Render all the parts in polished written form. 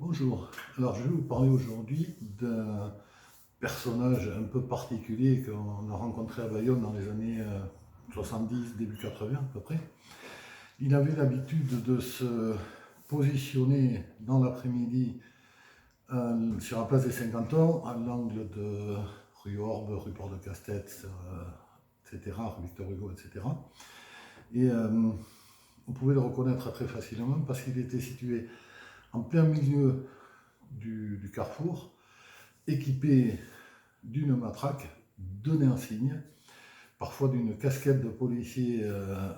Bonjour, alors je vais vous parler aujourd'hui d'un personnage un peu particulier qu'on a rencontré à Bayonne dans les années 70, début 80 à peu près. Il avait l'habitude de se positionner dans l'après-midi sur la place des 50 ans, à l'angle de rue Orbe, rue Port-de-Castets, etc., rue Victor Hugo, etc. Et on pouvait le reconnaître très facilement parce qu'il était situé en plein milieu du carrefour, équipé d'une matraque, d'un insigne, parfois d'une casquette de policier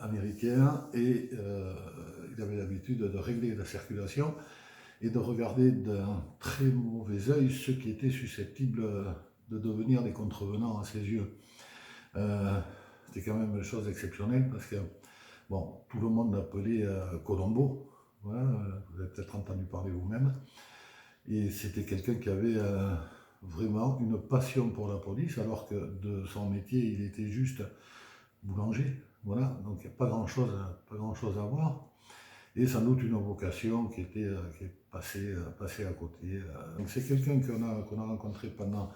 américain, et il avait l'habitude de régler la circulation et de regarder d'un très mauvais œil ceux qui étaient susceptibles de devenir des contrevenants à ses yeux. C'était quand même une chose exceptionnelle parce que bon, tout le monde l'appelait Colombo, voilà, vous avez peut-être entendu parler vous-même. Et c'était quelqu'un qui avait vraiment une passion pour la police, alors que de son métier, il était juste boulanger. Voilà, donc il n'y a pas grand chose à voir. Et sans doute une vocation qui est passée à côté. Donc c'est quelqu'un qu'on a rencontré pendant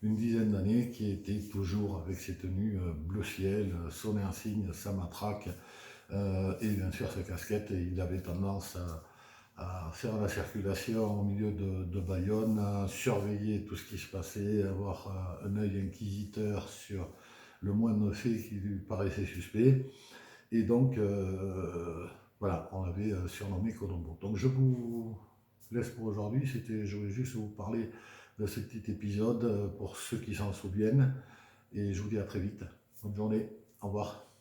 une dizaine d'années, qui était toujours avec ses tenues bleu ciel, son insigne, sa matraque, et bien sûr sa casquette. Et il avait tendance à faire la circulation au milieu de Bayonne, à surveiller tout ce qui se passait, avoir un œil inquisiteur sur le moindre fait qui lui paraissait suspect. Et donc, voilà, on l'avait surnommé Colombo. Donc je vous laisse pour aujourd'hui. Je voulais juste vous parler de ce petit épisode pour ceux qui s'en souviennent. Et je vous dis à très vite. Bonne journée. Au revoir.